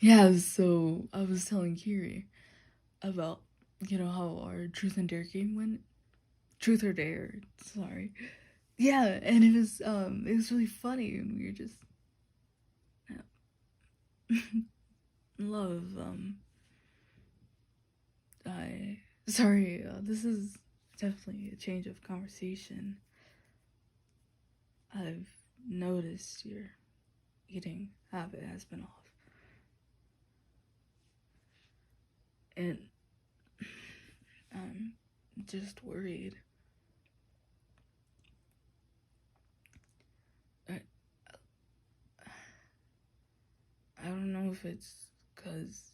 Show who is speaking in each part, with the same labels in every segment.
Speaker 1: Yeah, so I was telling Kiri about, how our Truth and Dare game went. Truth or Dare, sorry. Yeah, and it was really funny, and we were just, love, sorry, this is definitely a change of conversation. I've noticed your eating habit has been off. And I'm just worried. I, I don't know if it's because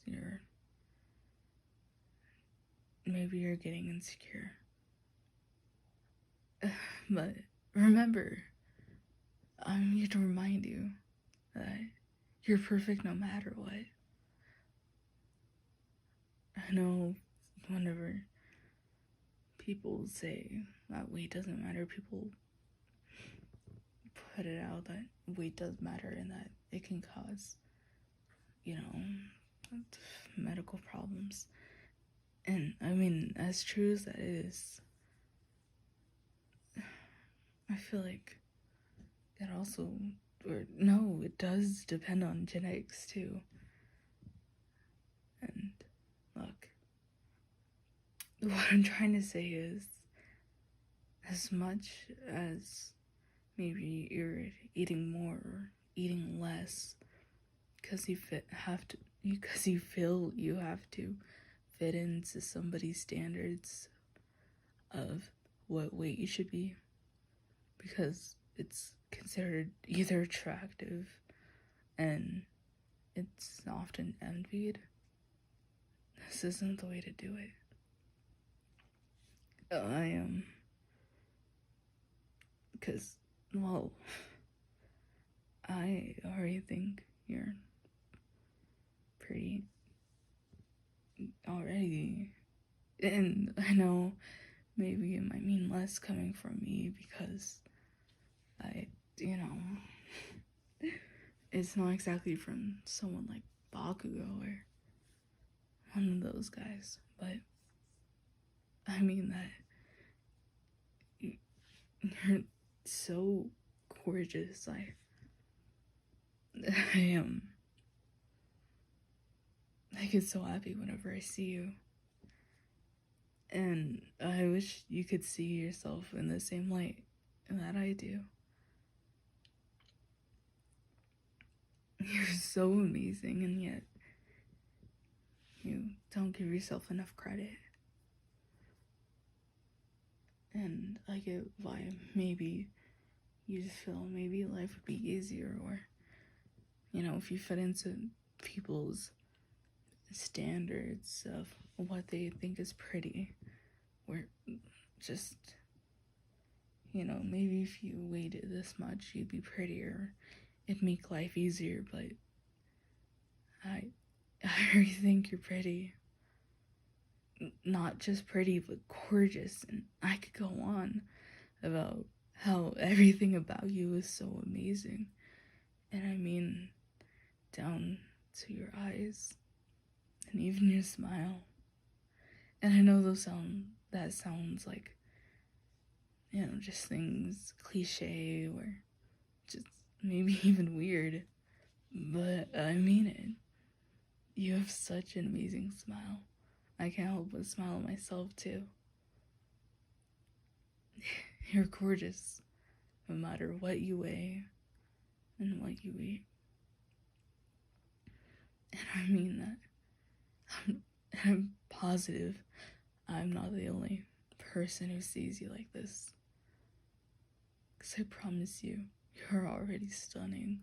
Speaker 1: maybe you're getting insecure. But remember, I'm here to remind you that you're perfect no matter what. I know whenever people say that weight doesn't matter, people put it out that weight does matter and that it can cause, medical problems. And I mean, as true as that is, I feel like that also, or no, it does depend on genetics too. And look, what I'm trying to say is, as much as maybe you're eating more or eating less because you feel you have to fit into somebody's standards of what weight you should be because it's considered either attractive and it's often envied. This isn't the way to do it. I am, because, well, I already think you're pretty already, and I know maybe it might mean less coming from me because I, it's not exactly from someone like Bakugo or one of those guys, but I mean that you're so gorgeous. I am. I get so happy whenever I see you. And I wish you could see yourself in the same light that I do. You're so amazing, and yet you don't give yourself enough credit. And I get why maybe you just feel maybe life would be easier, or, if you fit into people's standards of what they think is pretty, or just, maybe if you weighed this much, you'd be prettier. It'd make life easier, but I already think you're pretty. Not just pretty, but gorgeous. And I could go on about how everything about you is so amazing. And I mean, down to your eyes and even your smile. And I know that sounds like, just things cliche or just maybe even weird, but I mean it. You have such an amazing smile. I can't help but smile myself too. You're gorgeous, no matter what you weigh and what you eat. And I mean that. I'm positive I'm not the only person who sees you like this. Because I promise you, you're already stunning.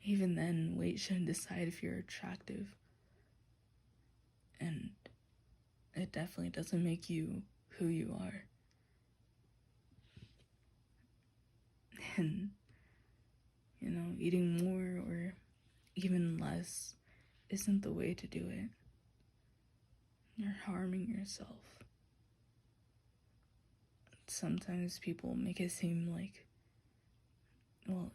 Speaker 1: Even then, weight shouldn't decide if you're attractive. And it definitely doesn't make you who you are. And, eating more or even less isn't the way to do it. You're harming yourself. Sometimes people make it seem like,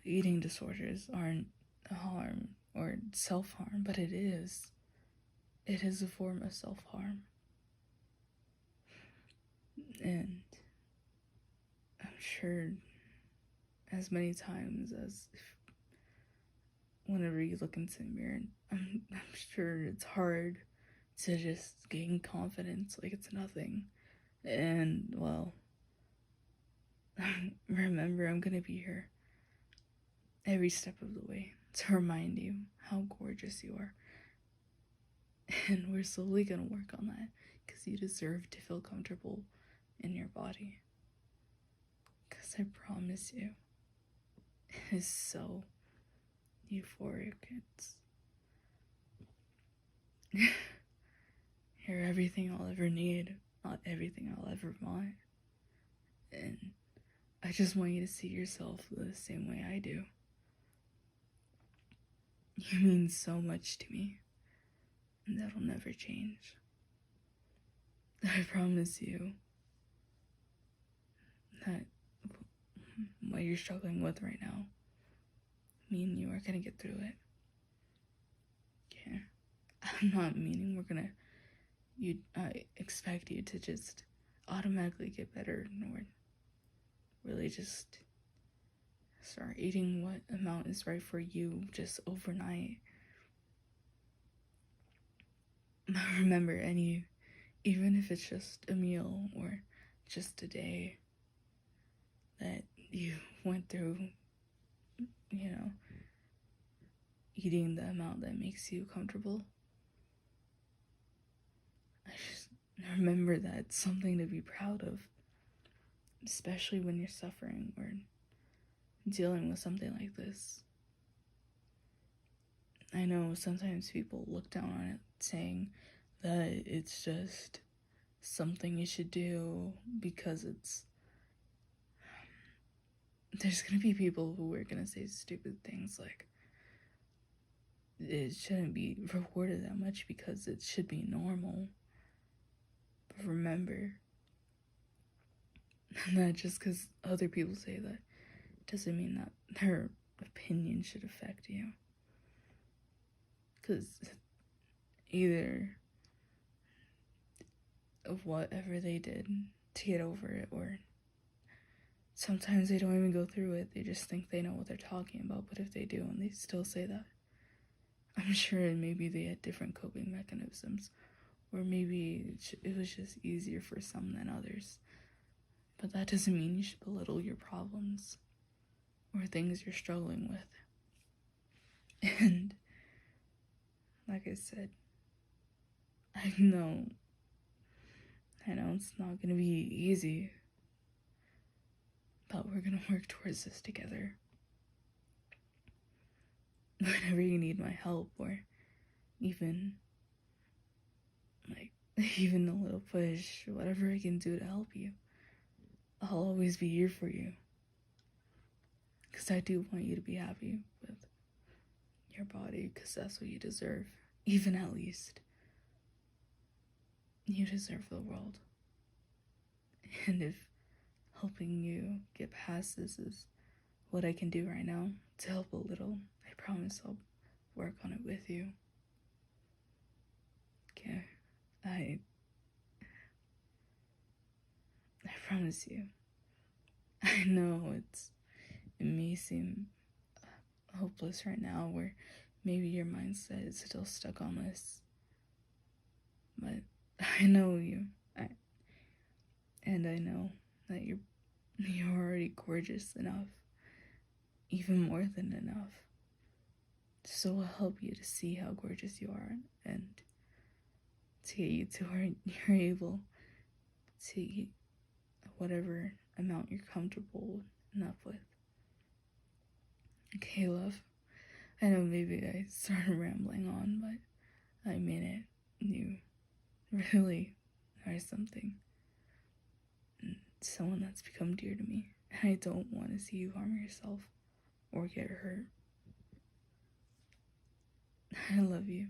Speaker 1: eating disorders aren't harm or self-harm, but it is. It is a form of self-harm. And I'm sure as many times as whenever you look into the mirror, I'm sure it's hard to just gain confidence like it's nothing. And, well, remember, I'm gonna be here every step of the way to remind you how gorgeous you are. And we're slowly gonna work on that because you deserve to feel comfortable in your body. Because I promise you, it is so euphoric. It's you're everything I'll ever need, not everything I'll ever want. And I just want you to see yourself the same way I do. You mean so much to me, and that'll never change. I promise you that what you're struggling with right now, me and you are gonna get through it. Okay? I'm not meaning I expect you to just automatically get better, or really just start eating what amount is right for you just overnight. Remember, even if it's just a meal or just a day that you went through, eating the amount that makes you comfortable, I just remember that it's something to be proud of, especially when you're suffering or dealing with something like this. I know sometimes people look down on it saying that it's just something you should do because there's gonna be people who are gonna say stupid things like it shouldn't be rewarded that much because it should be normal. But remember that just because other people say that doesn't mean that their opinion should affect you. Because either of whatever they did to get over it, or sometimes they don't even go through it, they just think they know what they're talking about, but if they do and they still say that, I'm sure maybe they had different coping mechanisms, or maybe it was just easier for some than others. But that doesn't mean you should belittle your problems or things you're struggling with. And like I said, I know it's not gonna be easy, but we're gonna work towards this together. Whenever you need my help, or even a little push, whatever I can do to help you, I'll always be here for you. Because I do want you to be happy with your body, because that's what you deserve. Even at least. You deserve the world. And if helping you get past this is what I can do right now to help a little, I promise I'll work on it with you. Okay? I promise you. I know it may seem hopeless right now, where maybe your mindset is still stuck on this, but I know you, and I know that you're already gorgeous enough, even more than enough. So I'll help you to see how gorgeous you are, and to get you to where you're able to eat whatever amount you're comfortable enough with. Okay, love. I know maybe I started rambling on, but I mean it. You really are something. Someone that's become dear to me. And I don't want to see you harm yourself or get hurt. I love you.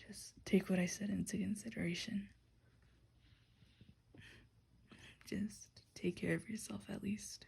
Speaker 1: Just take what I said into consideration. Just take care of yourself at least.